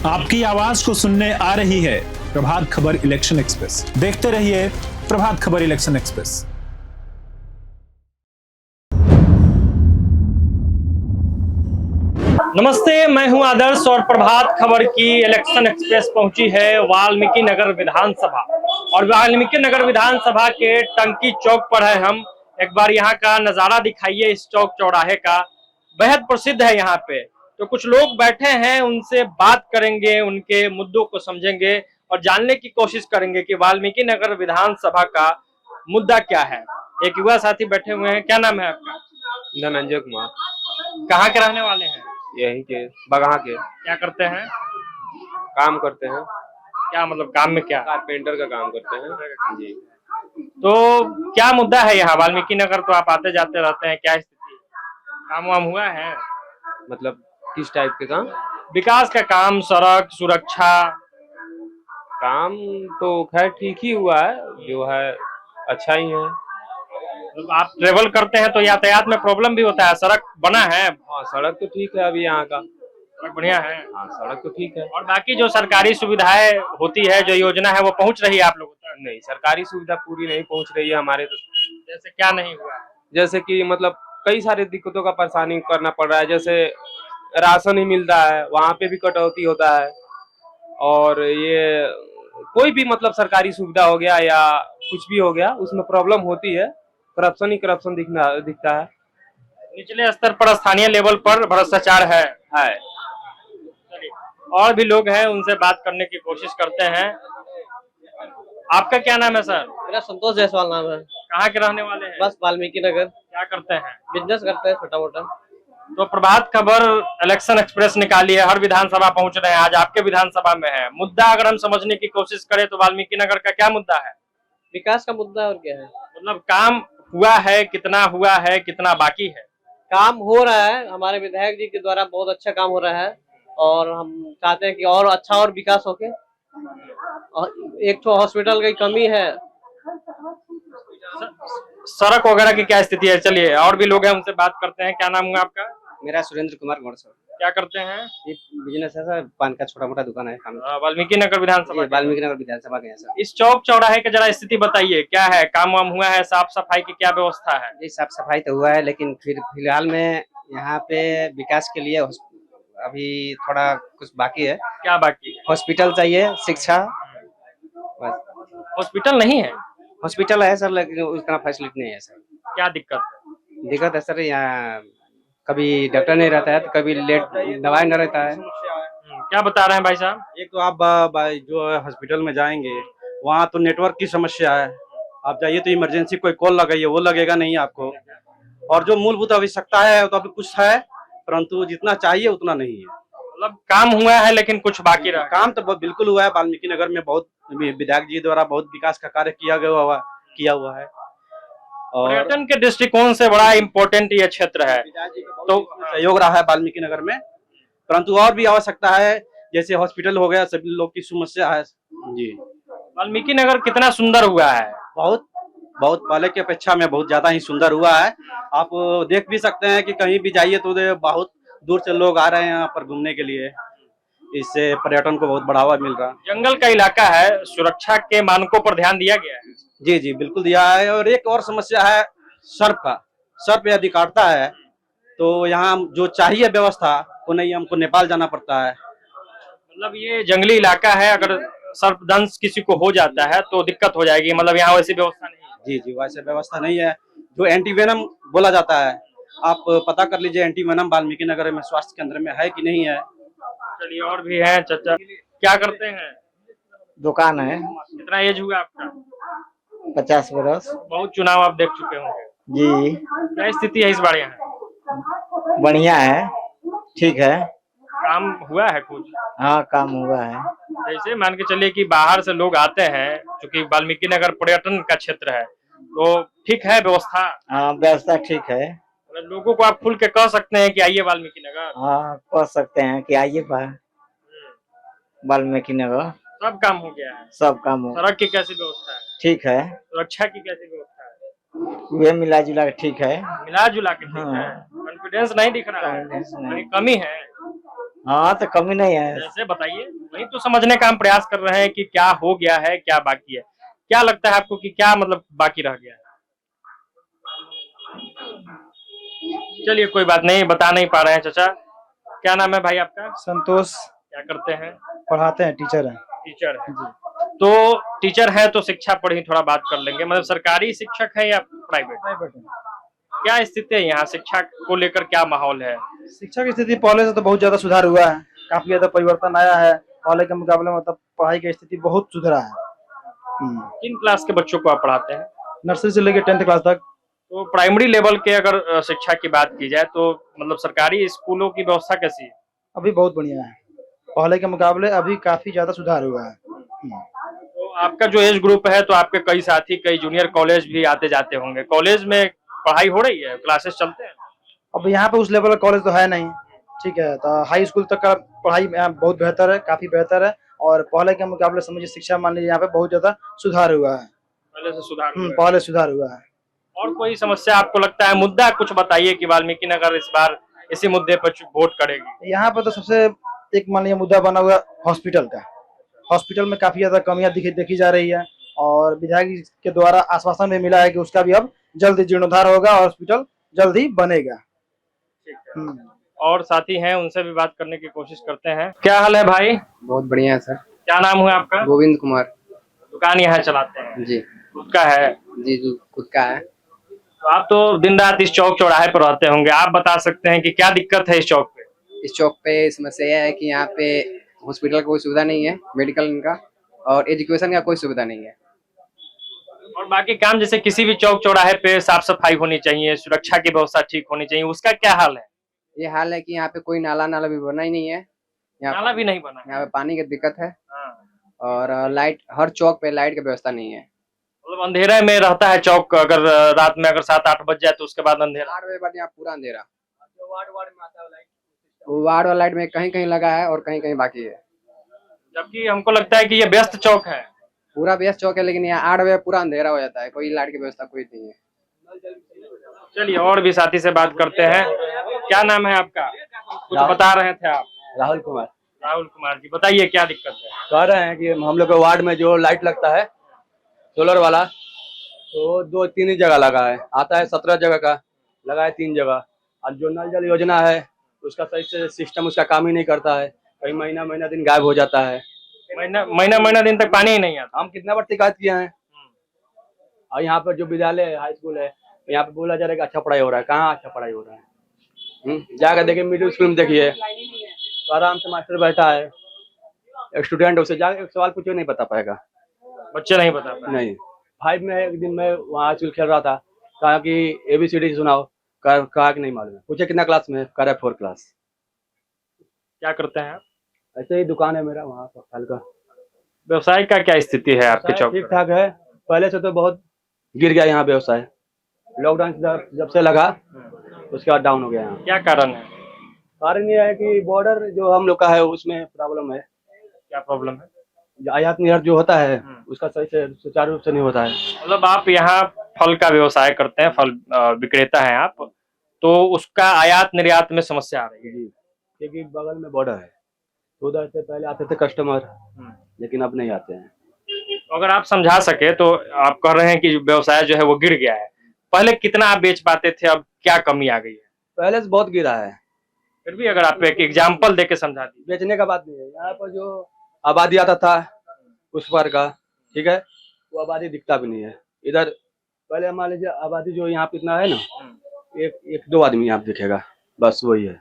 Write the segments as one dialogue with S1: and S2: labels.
S1: आपकी आवाज को सुनने आ रही है प्रभात खबर इलेक्शन एक्सप्रेस। देखते रहिए प्रभात खबर इलेक्शन एक्सप्रेस।
S2: नमस्ते, मैं हूं आदर्श और प्रभात खबर की इलेक्शन एक्सप्रेस पहुंची है वाल्मीकि नगर विधानसभा। और वाल्मीकि नगर विधानसभा के टंकी चौक पर है हम। एक बार यहां का नजारा दिखाइए, इस चौक चौराहे का बेहद प्रसिद्ध है यहाँ पे। तो कुछ लोग बैठे हैं, उनसे बात करेंगे, उनके मुद्दों को समझेंगे और जानने की कोशिश करेंगे कि वाल्मीकि नगर विधानसभा का मुद्दा क्या है। एक युवा साथी बैठे हुए हैं, क्या नाम है आपका?
S3: धनंजय कुमार।
S2: कहाँ के रहने वाले हैं?
S3: यहीं के बगहा के।
S2: क्या करते हैं?
S3: काम करते हैं।
S2: क्या मतलब काम में क्या?
S3: कारपेंटर का काम करते हैं जी।
S2: तो क्या मुद्दा है यहाँ वाल्मीकि नगर? तो आप आते जाते रहते हैं, क्या स्थिति है? काम वाम हुआ है?
S3: मतलब किस टाइप के काम?
S2: विकास का काम, सड़क सुरक्षा।
S3: काम तो खैर ठीक ही हुआ है, जो है अच्छा ही है।
S2: मतलब आप ट्रेवल करते हैं तो यातायात में प्रॉब्लम भी होता है? सड़क बना है?
S3: हाँ, सड़क तो ठीक है अभी यहाँ का।
S2: सड़क बढ़िया है?
S3: हाँ, सड़क तो ठीक है।
S2: और बाकी जो सरकारी सुविधाएं होती है, जो योजना है, वो पहुंच रही है आप लोगों तक?
S3: नहीं, सरकारी सुविधा पूरी नहीं पहुँच रही है हमारे।
S2: जैसे क्या नहीं हुआ?
S3: जैसे कि मतलब कई सारे दिक्कतों का परेशानी करना पड़ रहा है। जैसे राशन ही मिलता है, वहाँ पे भी कटौती होता है। और ये कोई भी मतलब सरकारी सुविधा हो गया या कुछ भी हो गया, उसमें प्रॉब्लम होती है। करप्शन ही करप्शन दिखता है।
S2: निचले स्तर पर, स्थानीय लेवल पर भ्रष्टाचार है। चलिए, और भी लोग हैं, उनसे बात करने की कोशिश करते हैं। आपका क्या नाम है सर?
S4: मेरा संतोष जायसवाल नाम है।
S2: कहाँ के रहने वाले हैं?
S4: बस वाल्मीकि नगर।
S2: क्या करते हैं?
S4: बिजनेस करते हैं छोटा मोटा।
S2: तो प्रभात खबर इलेक्शन एक्सप्रेस निकाली है, हर विधानसभा पहुंच रहे हैं, आज आपके विधानसभा में है। मुद्दा अगर हम समझने की कोशिश करें तो वाल्मीकि नगर का क्या मुद्दा है?
S4: विकास का मुद्दा और क्या है?
S2: मतलब काम हुआ है, कितना हुआ है, कितना बाकी है?
S4: काम हो रहा है, हमारे विधायक जी के द्वारा बहुत अच्छा काम हो रहा है और हम चाहते हैं कि और अच्छा और विकास होके। और एक तो हॉस्पिटल की कमी है।
S2: सड़क वगैरह की क्या स्थिति है? चलिए, और भी लोग हैं, उनसे बात करते हैं। क्या नाम हुआ आपका?
S4: मेरा सुरेंद्र कुमार गौड़ सर।
S2: क्या करते हैं?
S4: ये बिजनेस है सर, पान का छोटा मोटा दुकान है। काम
S2: वाल्मीकि नगर विधानसभा के?
S4: वाल्मीकि नगर विधानसभा के हैं सर।
S2: इस चौक चौराहे की जरा स्थिति बताइए, क्या है? काम वाम हुआ है? साफ सफाई की क्या व्यवस्था है?
S4: जी, साफ सफाई तो हुआ है, लेकिन फिर फिलहाल में यहाँ पे विकास के लिए अभी थोड़ा कुछ बाकी है।
S2: क्या बाकी है?
S4: हॉस्पिटल चाहिए, शिक्षा।
S2: हॉस्पिटल नहीं है?
S4: हॉस्पिटल है सर, लेकिन उतना फैसिलिटी नहीं है सर।
S2: क्या दिक्कत है?
S4: दिक्कत है सर, यहाँ कभी डॉक्टर नहीं रहता है, तो कभी लेट दवाई न रहता है।
S2: क्या बता रहे हैं भाई साहब?
S5: एक तो आप जो हॉस्पिटल में जाएंगे, वहाँ तो नेटवर्क की समस्या है। आप जाइए तो इमरजेंसी कोई कॉल लगाइए, वो लगेगा नहीं आपको। और जो मूलभूत आवश्यकता है तो अभी कुछ है, परंतु जितना चाहिए उतना नहीं है।
S2: मतलब काम हुआ है लेकिन कुछ बाकी रहा?
S5: काम तो बिल्कुल हुआ है। वाल्मीकि नगर में बहुत विधायक जी द्वारा बहुत विकास का कार्य किया हुआ है। और
S2: पर्यटन के दृष्टिकोण से बड़ा इम्पोर्टेंट ये क्षेत्र है,
S5: तो सहयोग रहा है वाल्मीकि नगर में, परंतु और भी आवश्यकता है। जैसे हॉस्पिटल हो गया, सभी लोग की समस्या है जी।
S2: वाल्मीकि नगर कितना सुंदर हुआ है?
S5: बहुत बहुत पहले की अपेक्षा में बहुत ज्यादा ही सुंदर हुआ है। आप देख भी सकते हैं कि कहीं भी जाइए तो बहुत दूर से लोग आ रहे हैं यहाँ पर घूमने के लिए। इससे पर्यटन को बहुत बढ़ावा मिल रहा है।
S2: जंगल का इलाका है, सुरक्षा के मानकों पर ध्यान दिया गया है?
S5: जी जी, बिल्कुल दिया है। और एक और समस्या है सर्प का। सर्प यदि काटता है तो यहाँ जो चाहिए व्यवस्था वो नहीं, हमको नेपाल जाना पड़ता है।
S2: मतलब ये जंगली इलाका है, अगर सर्पदंश किसी को हो जाता है तो दिक्कत हो जाएगी। मतलब यहाँ वैसी व्यवस्था नहीं है?
S5: जी जी, वैसे व्यवस्था नहीं है। जो एंटीवेनम बोला जाता है, आप पता कर लीजिए एंटीवेनम वाल्मीकि नगर में स्वास्थ्य केंद्र में है कि नहीं है।
S2: चलिए, और भी है चाचा। क्या करते हैं?
S4: दुकान है।
S2: कितना एज हुआ आपका?
S4: 50 बरस।
S2: बहुत चुनाव आप देख चुके होंगे।
S4: जी,
S2: क्या स्थिति है इस बार यहाँ?
S4: बढ़िया है, ठीक है।
S2: काम हुआ है कुछ?
S4: हाँ, काम हुआ है।
S2: जैसे मान के चलिए कि बाहर से लोग आते हैं, क्योंकि वाल्मीकि नगर पर्यटन का क्षेत्र है, तो ठीक है व्यवस्था?
S4: हाँ, व्यवस्था ठीक है।
S2: मतलब लोगों को आप खुल के कह सकते हैं कि आइए वाल्मीकि नगर?
S4: हाँ, कह सकते हैं कि आइए वाल्मीकि नगर।
S2: सब काम हो गया है?
S4: सब काम हो,
S2: सड़क की कैसी व्यवस्था है?
S4: ठीक है।
S2: सुरक्षा की कैसी व्यवस्था है?
S4: वे मिला जुला के ठीक है।
S2: मिला जुला के ठीक है।
S4: हाँ।
S2: कॉन्फिडेंस नहीं दिख रहा है,
S4: Confidence नहीं।
S2: कहीं कमी है?
S6: हाँ तो कमी नहीं है।
S2: जैसे बताइए, वही तो समझने का हम प्रयास कर रहे हैं कि क्या हो गया है, क्या बाकी है। क्या लगता है आपको कि क्या मतलब बाकी रह गया है? चलिए कोई बात नहीं, बता नहीं पा रहे हैं चाचा। क्या नाम है भाई आपका?
S7: संतोष,
S2: क्या करते हैं?
S7: पढ़ाते हैं, टीचर हैं।
S2: टीचर है। तो टीचर है तो शिक्षा पर ही थोड़ा बात कर लेंगे। मतलब सरकारी शिक्षक है या प्राइवेट?
S7: प्राइवेट है।
S2: क्या स्थिति है यहाँ शिक्षा को लेकर, क्या माहौल है?
S7: शिक्षा की स्थिति पहले से तो बहुत ज्यादा सुधार हुआ है, काफी ज्यादा परिवर्तन आया है। पहले के मुकाबले में मतलब पढ़ाई की स्थिति बहुत सुधरा है।
S2: किन क्लास के बच्चों को आप पढ़ाते हैं?
S7: नर्सरी से लेकर 10th क्लास तक।
S2: तो प्राइमरी लेवल के अगर शिक्षा की बात की जाए तो मतलब सरकारी स्कूलों की व्यवस्था कैसी है?
S7: अभी बहुत बढ़िया है, पहले के मुकाबले अभी काफी ज्यादा सुधार हुआ है।
S2: तो आपका जो एज ग्रुप है, तो आपके कई साथी कई जूनियर कॉलेज भी आते जाते होंगे। कॉलेज में पढ़ाई हो रही है, क्लासेस चलते हैं?
S7: अब यहाँ पे उस लेवल का कॉलेज तो है नहीं, ठीक है। तो हाई स्कूल तक का पढ़ाई यहाँ बहुत बेहतर है, काफी बेहतर है। और पहले के मुकाबले समझिए शिक्षा मान लीजिए यहाँ पे बहुत ज्यादा सुधार हुआ है।
S2: पहले से सुधार हुआ है।
S7: पहले सुधार हुआ है।
S2: और कोई समस्या आपको लगता है? मुद्दा कुछ बताइए कि वाल्मीकि नगर इस बार इसी मुद्दे पर वोट करेगी।
S7: यहाँ पे तो सबसे एक मान लीजिए मुद्दा बना हुआ हॉस्पिटल का। हॉस्पिटल में काफी ज्यादा कमियां देखी जा रही है, और विधायक जी के द्वारा आश्वासन भी मिला है कि उसका भी अब जल्द जीर्णोद्धार होगा और हॉस्पिटल जल्द ही बनेगा।
S2: और साथी हैं, उनसे भी बात करने की कोशिश करते हैं। क्या हाल है भाई?
S8: बहुत बढ़िया है सर।
S2: क्या नाम हुआ आपका?
S8: गोविंद कुमार।
S2: दुकान यहाँ चलाते हैं?
S8: जी।
S2: खुद का है?
S8: जी जी खुद का है।
S2: तो आप तो दिन रात इस चौक चौराहे पर रहते होंगे, आप बता सकते हैं कि क्या दिक्कत है इस चौक पे?
S8: इस चौक पे समस्या यह है कि यहाँ पे हॉस्पिटल का कोई सुविधा नहीं है, मेडिकल का, और एजुकेशन का कोई सुविधा नहीं है।
S2: और बाकी काम जैसे किसी भी चौक चौराहे पे साफ सफाई होनी चाहिए, सुरक्षा की व्यवस्था ठीक होनी चाहिए, उसका क्या हाल है?
S8: ये हाल है कि यहाँ पे कोई नाला भी बना ही नहीं है।
S2: नाला भी नहीं बना है।
S8: यहाँ पे पानी की दिक्कत है।
S2: हाँ।
S8: और लाइट, हर चौक पे लाइट की व्यवस्था नहीं है।
S2: मतलब अंधेरे में रहता है चौक, अगर रात में अगर 7-8 बज जाए तो उसके बाद अंधेरा?
S8: 8 बजे बाद यहाँ पूरा अंधेरा। वार्ड वाला लाइट में कहीं कहीं लगा है और कहीं कहीं बाकी है।
S2: जबकि हमको लगता है कि ये व्यस्त चौक है।
S8: पूरा व्यस्त चौक है, लेकिन यहाँ 8 बजे पूरा अंधेरा हो जाता है, कोई लाइट की व्यवस्था कोई नहीं है।
S2: चलिए और भी साथी से बात करते हैं। क्या नाम है आपका? कुछ बता रहे थे आप।
S9: राहुल कुमार।
S2: राहुल कुमार जी, बताइए क्या दिक्कत है?
S9: कह रहे हैं कि हम लोग के वार्ड में जो लाइट लगता है सोलर वाला, तो 2-3 ही जगह लगा है। आता है 17 जगह का, लगा है 3 जगह। और जो नल जल योजना है उसका सही से सिस्टम उसका काम ही नहीं करता है, कई महीना दिन गायब हो जाता है।
S2: महीना दिन तक पानी ही नहीं आता।
S9: हम कितना बार शिकायत किए हैं। और यहाँ पर जो विद्यालय है, हाई स्कूल है, यहाँ पे बोला जा रहा है कि अच्छा पढ़ाई हो रहा है। कहाँ अच्छा पढ़ाई हो रहा है? जाकर देखिए मिडिल स्कूल में, देखिए तो आराम से मास्टर बैठा है, एक स्टूडेंट उसे जाकर एक सवाल पूछे नहीं बता पाएगा।
S2: बच्चे नहीं बता पाए।
S9: नहीं। 5 में एक दिन मैं वहाँ स्कूल खेल रहा था, कहा कि ABCD सुनाओ, कहा कि नहीं मालूम है। पूछे कितना क्लास में? कह रहा है 4 क्लास।
S2: क्या करते हैं आप?
S9: ऐसे ही दुकान है मेरा वहाँ पर फल का।
S2: व्यवसाय का क्या स्थिति है आपके चौक?
S9: ठीक ठाक है, पहले से तो बहुत गिर गया यहाँ व्यवसाय। लॉकडाउन जब से लगा उसके बाद डाउन हो गया यहाँ।
S2: क्या कारण है?
S9: कारण ये है कि बॉर्डर जो हम लोग का है उसमें प्रॉब्लम है।
S2: क्या प्रॉब्लम है?
S9: आयात निर्यात जो होता है उसका सही से सुचारू रूप से नहीं होता है।
S2: मतलब आप यहाँ फल का व्यवसाय करते हैं, फल विक्रेता हैं आप, तो उसका आयात निर्यात में समस्या आ रही है?
S9: जी, क्योंकि बगल में बॉर्डर है, तो उधर से पहले आते थे कस्टमर, लेकिन अब नहीं आते हैं।
S2: तो अगर आप समझा सके तो, आप कह रहे हैं कि व्यवसाय जो है वो गिर गया है, पहले कितना आप बेच पाते थे, अब क्या कमी आ गई है?
S9: पहले से बहुत गिरा है।
S2: फिर भी अगर आप एक एग्जाम्पल दे के समझा दीजिए।
S9: बेचने का बात नहीं है, यहाँ पर जो आबादी आता था उस पर का, ठीक है, वो आबादी दिखता भी नहीं है इधर। पहले मान लीजिए आबादी जो यहाँ पे इतना है ना, एक 2 आदमी यहाँ दिखेगा, बस वही है।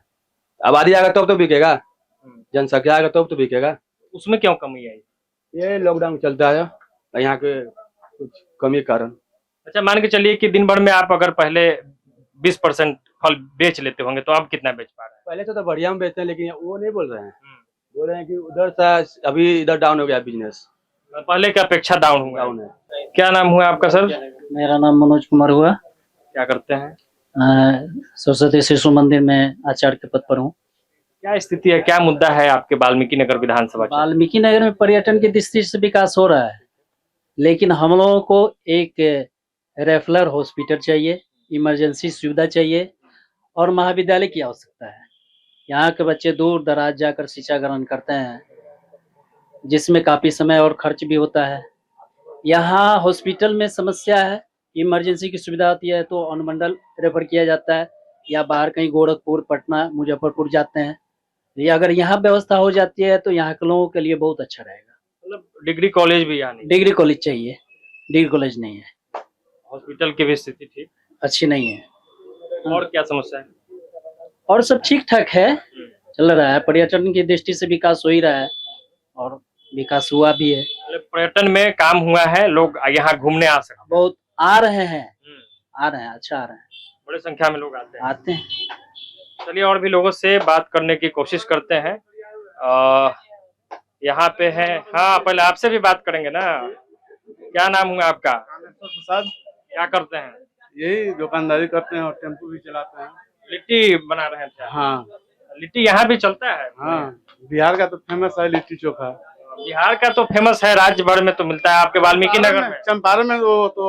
S9: आबादी आएगा तब तो बिकेगा, जनसंख्या आएगा तब तो बिकेगा।
S2: उसमें क्यों कमी आई?
S9: ये लॉकडाउन चलता है, यहाँ के कुछ कमी कारण।
S2: अच्छा, मान के चलिए कि दिन भर में आप अगर पहले 20% फल बेच लेते होंगे, तो आप कितना बेच पा रहे हैं?
S9: पहले तो बढ़िया में बेचते हैं, लेकिन वो नहीं बोल रहे हैं। बोल रहे हैं कि उधर से अभी इधर डाउन हो गया बिजनेस,
S2: पहले की अपेक्षा डाउन हुआ।
S9: डाउन है।
S2: क्या नाम हुआ आपका सर?
S10: मेरा नाम मनोज कुमार हुआ।
S2: क्या करते हैं?
S10: सरस्वती शिशु मंदिर में आचार्य के पद पर हूँ।
S2: क्या स्थिति है, क्या मुद्दा है आपके वाल्मीकि नगर विधानसभा?
S10: वाल्मीकि नगर में पर्यटन की दृष्टि से विकास हो रहा है, लेकिन हम लोगों को एक रेफरल हॉस्पिटल चाहिए, इमरजेंसी सुविधा चाहिए और महाविद्यालय की आवश्यकता है। यहाँ के बच्चे दूर दराज जाकर शिक्षा ग्रहण करते हैं, जिसमें काफी समय और खर्च भी होता है। यहाँ हॉस्पिटल में समस्या है, इमरजेंसी की सुविधा होती है तो अनुमंडल रेफर किया जाता है, या बाहर कहीं गोरखपुर, पटना, मुजफ्फरपुर जाते हैं। ये अगर यहाँ व्यवस्था हो जाती है तो यहाँ के लोगों के लिए बहुत अच्छा रहेगा।
S2: मतलब डिग्री कॉलेज भी यहाँ नहीं,
S10: डिग्री कॉलेज चाहिए, डिग्री कॉलेज नहीं है,
S2: हॉस्पिटल की भी स्थिति ठीक।
S10: अच्छी नहीं है।
S2: और क्या समस्या है?
S10: और सब ठीक ठाक है, चल रहा है। पर्यटन की दृष्टि से विकास हो ही रहा है और विकास हुआ भी है।
S2: मतलब पर्यटन में काम हुआ है, लोग यहाँ घूमने आ सकते
S10: बहुत आ रहे हैं,
S2: हैं।
S10: अच्छा आ रहे हैं,
S2: बड़ी संख्या में लोग आते हैं।
S10: आते हैं।
S2: चलिए और भी लोगों से बात करने की कोशिश करते हैं। यहाँ पे है, हाँ पहले आपसे भी बात करेंगे ना। क्या नाम हुआ आपका?
S5: प्रसाद।
S2: क्या करते हैं?
S5: यही दुकानदारी करते हैं और टेम्पो भी चलाते हैं।
S2: लिट्टी बना रहे थे?
S5: हाँ
S2: लिट्टी यहाँ भी चलता है?
S5: हाँ, बिहार का तो फेमस है लिट्टी चोखा।
S2: बिहार का तो फेमस है, राज्य भर में तो मिलता है। आपके वाल्मीकि नगर में,
S5: चंपारण में वो तो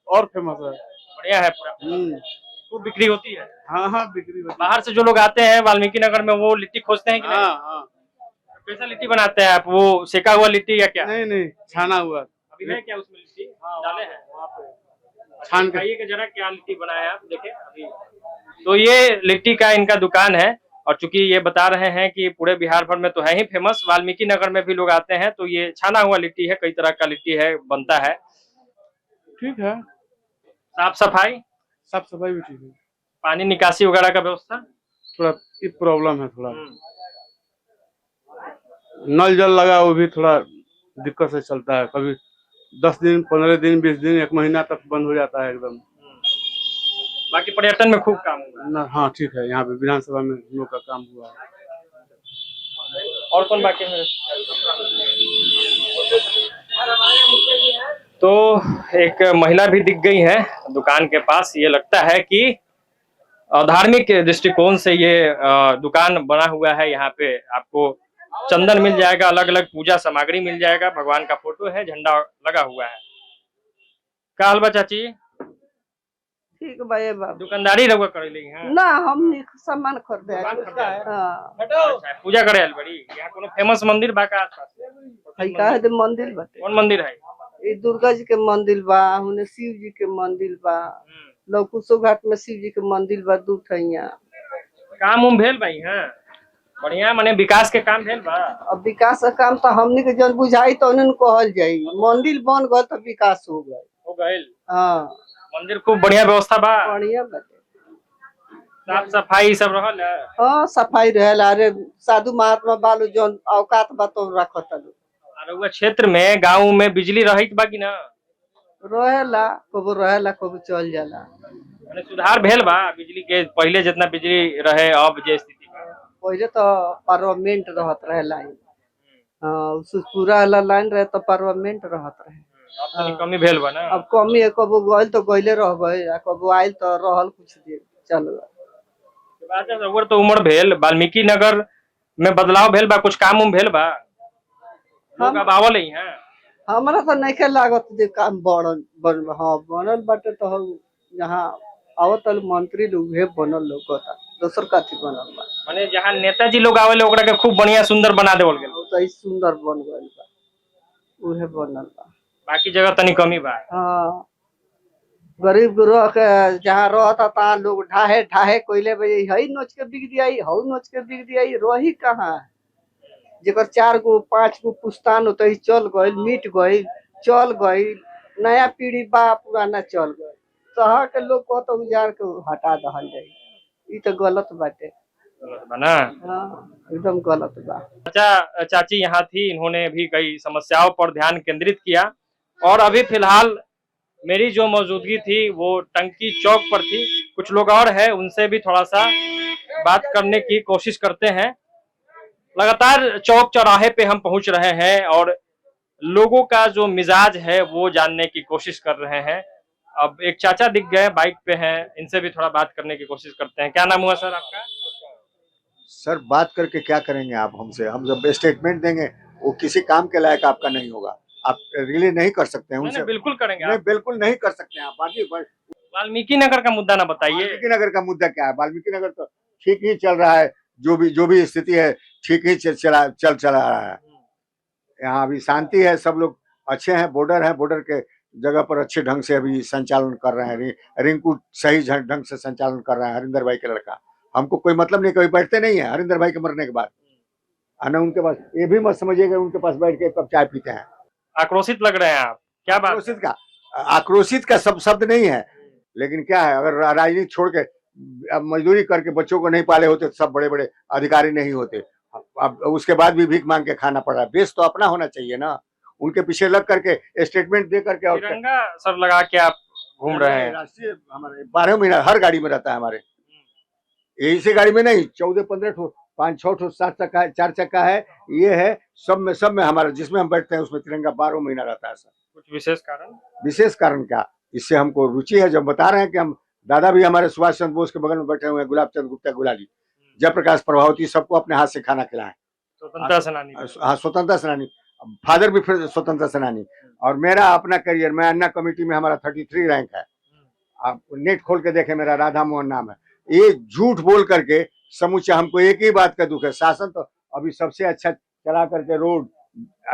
S5: और फेमस है।
S2: बढ़िया है पूरा, खूब बिक्री होती है।
S5: हाँ हाँ, बिक्री होती है।
S2: बाहर से जो लोग आते हैं वाल्मीकि नगर में वो लिट्टी खोजते हैं कि नहीं?
S5: हाँ।
S2: कैसा लिट्टी बनाते हैं आप? वो सेका हुआ लिट्टी या क्या?
S5: नहीं, छाना हुआ।
S2: अभी है क्या उसमें लिट्टी डाले हैं?
S5: छान के
S2: खाइए कि जरा क्या लिट्टी बनाया है आप, देखें अभी। तो ये लिट्टी का इनका दुकान है, और चूंकि ये बता रहे हैं कि पूरे बिहार भर में तो है ही फेमस, वाल्मीकि नगर में भी लोग आते हैं, तो ये छाना हुआ लिट्टी है, कई तरह का लिट्टी है, बनता है।
S5: ठीक है।
S2: साफ सफाई
S5: भी ठीक है।
S2: पानी निकासी वगैरह का व्यवस्था
S5: थोड़ा प्रॉब्लम है, थोड़ा नल जल लगा वो भी थोड़ा दिक्कत से चलता है। कभी 10 दिन, 15 दिन, 20 दिन, 1 महीना तक बंद हो जाता है एकदम।
S2: बाकी पर्यटन में खूब काम हुआ
S5: ना। हाँ ठीक है, यहाँ पे विधानसभा में हम लोग का काम हुआ है।
S2: और कौन बाकी है? तो एक महिला भी दिख गई है दुकान के पास। ये लगता है कि धार्मिक दृष्टिकोण से ये दुकान बना हुआ है। यहाँ पे आपको चंदन मिल जाएगा, अलग अलग पूजा सामग्री मिल जाएगा, भगवान का फोटो है, झंडा लगा हुआ है। का हलवा चाची?
S6: ठीक भाई बाबू।
S2: दुकानदारी रहुआ करे ली है
S6: ना, हम सामान खरीदे हैं।
S2: हाँ। अच्छा, पूजा करे आइल बड़ी। यहाँ कोनो फेमस मंदिर बा का आसपास?
S6: है का है मंदिर बाटे।
S2: कौन मंदिर है?
S6: ये दुर्गा जी के मंदिर बा, हुने शिव जी के मंदिर बा, लौकुसो घाट में शिव जी के मंदिर बा, दू ठैया।
S2: काम उम भेल भाई है बढ़िया, माने विकास के काम भेल बा।
S6: अब विकास का काम तो हमनी के जन बुझाई तो उन्हें कहल जाई। मंदिर बन गए तो विकास हो गए। हाँ,
S2: मंदिर खूब बढ़िया व्यवस्था बा,
S6: बढ़िया बाटे।
S2: साफ सफाई सब रहल है।
S6: हाँ, सफाई रहेला। अरे साधु महात्मा बालू जन औकात बा तो रखत लोग।
S2: और वो क्षेत्र में गांव में बिजली रहित बा कि ना?
S6: रहेला, कबो चल जाला।
S2: माने सुधार भेल बा बिजली के? पहले जितना बिजली रहे अब जे स्थिति बा?
S6: पहले तो पार्लियामेंट रहत रहे लाइन। हाँ, पूरा लाइन रहे तो पार्लियामेंट रहत रहे।
S2: अब तो कमी भेल बा ना?
S6: अब कमी है, कबो गइल तो गइले रह गए, कबो आइल तो रहल कुछ देर, चल गए।
S2: रउर तो उम्र भेल, वाल्मीकि नगर में बदलाव भेल बा, कुछ काम उम भेल बा? लोग अब आवल ही हैं?
S6: हमरा तो नहीं लागत जे काम बनल बाटे। तो हम यहाँ आवत मंत्री लोग बनल लोग, दोसर काथी बनल बा।
S2: माने जहाँ नेताजी लोग आवेले ओकरा के खूब बढ़िया सुंदर बना देवल गेल।
S6: तो सुंदर बन गइल बा, उहे बनल बा।
S2: बाकी जगह तनी कमी बा।
S6: हाँ, गरीब गुरु के जहाँ रहता ता लोग ढाहे कोयले बजे हई नोच के बिक दियाई, हऊ नोच के बिक दियाई। रही कहाँ जेकर 4 गो 5 गो पुस्तान होते चल गइल, मिट गइल, चल गइल। नया पीढ़ी बा, पुराना चल गइल। शहर के लोग को तो उजाड़ के हटा दहल जाई। ई तो गलत बाटे।
S2: गलत बा ना?
S6: हाँ, एकदम गलत बा।
S2: चाचा चाची यहाँ थी, इन्होंने भी कई समस्याओं पर ध्यान केंद्रित किया। और अभी फिलहाल मेरी जो मौजूदगी थी वो टंकी चौक पर थी। कुछ लोग और है, उनसे भी थोड़ा सा बात करने की कोशिश करते हैं। लगातार चौक चौराहे पे हम पहुंच रहे हैं और लोगों का जो मिजाज है वो जानने की कोशिश कर रहे हैं। अब एक चाचा दिख गए, बाइक पे हैं, इनसे भी थोड़ा बात करने की कोशिश करते हैं। क्या नाम हुआ सर आपका?
S11: सर बात करके क्या करेंगे आप हमसे? हम जब स्टेटमेंट देंगे वो किसी काम के लायक आपका नहीं होगा। आप रिले नहीं कर सकते हैं उनसे।
S2: बिल्कुल करेंगे।
S11: नहीं, बिल्कुल नहीं कर सकते हैं आप।
S2: वाल्मीकि नगर का मुद्दा ना बताइए।
S11: वाल्मीकि नगर का मुद्दा क्या है? वाल्मीकि नगर तो ठीक ही चल रहा है। जो भी स्थिति है ठीक ही चल रहा है। यहाँ अभी शांति है, सब लोग अच्छे हैं, बॉर्डर के जगह पर अच्छे ढंग से अभी संचालन कर रहे हैं। रिंकू सही ढंग से संचालन कर रहा है, हरिंदर भाई का लड़का। हमको कोई मतलब नहीं, कभी बैठते नहीं है हरिंदर भाई के मरने के बाद, आना उनके पास, ये भी मत समझिएगा उनके पास बैठ के कब चाय पीते हैं।
S2: आक्रोशित लग रहे हैं आप, क्या बात?
S11: आक्रोशित का सब शब्द नहीं है, लेकिन क्या है, अगर राजनीति छोड़ के मजदूरी करके बच्चों को नहीं पाले होते तो सब बड़े बड़े अधिकारी नहीं होते। अब उसके बाद भी भीख मांग के खाना पड़ रहा है। बेस तो अपना होना चाहिए ना, उनके पीछे लग करके स्टेटमेंट दे करके। और
S2: तिरंगा सर लगा के आप घूम रहे हैं?
S11: राष्ट्रीय हमारे 12 महीना हर गाड़ी में रहता है हमारे, यही से गाड़ी में नहीं, 14-15 ठो 5-6 ठो 7 चक्का है, 4 चक्का है, ये है, सब में हमारा जिसमें हम बैठते हैं उसमें तिरंगा 12 महीना रहता है सर।
S2: कुछ विशेष कारण?
S11: विशेष कारण क्या, इससे हमको रुचि है। जब बता रहे हैं कि हम, दादा भी हमारे सुभाष चंद्र बोस के बगल में बैठे हुए हैं, गुलाब चंद गुप्ता गुलाली, जयप्रकाश प्रभावती, सबको अपने हाथ से खाना खिलाएं।
S2: स्वतंत्रता सेनानी?
S11: हाँ, स्वतंत्रता सेनानी, फादर भी फिर स्वतंत्रता सेनानी। और मेरा अपना करियर, मैं अन्ना कमेटी में हमारा 33 रैंक है, आप नेट खोल के देखें, मेरा राधा मोहन नाम है। ये झूठ बोल करके समूचा हमको एक ही बात का दुख है, शासन तो अभी सबसे अच्छा चला करके रोड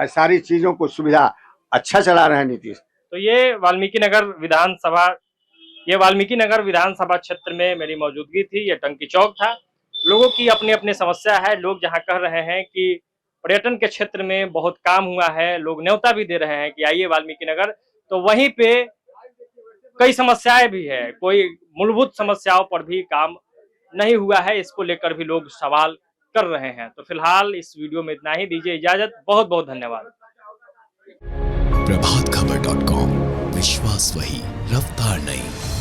S11: सारी चीजों को सुविधा अच्छा चला रहे हैं नीतीश।
S2: तो ये वाल्मीकि नगर विधानसभा क्षेत्र में मेरी मौजूदगी थी। ये टंकी चौक था। लोगों की अपनी अपनी समस्या है। लोग जहां कह रहे हैं कि पर्यटन के क्षेत्र में बहुत काम हुआ है, लोग न्योता भी दे रहे हैं कि आइए वाल्मीकि नगर, तो वहीं पे कई समस्याएं भी है, कोई मूलभूत समस्याओं पर भी काम नहीं हुआ है, इसको लेकर भी लोग सवाल कर रहे हैं। तो फिलहाल इस वीडियो में इतना ही, दीजिए इजाजत, बहुत बहुत धन्यवाद।
S12: प्रभात खबर.com, विश्वास वही, रफ्तार नहीं।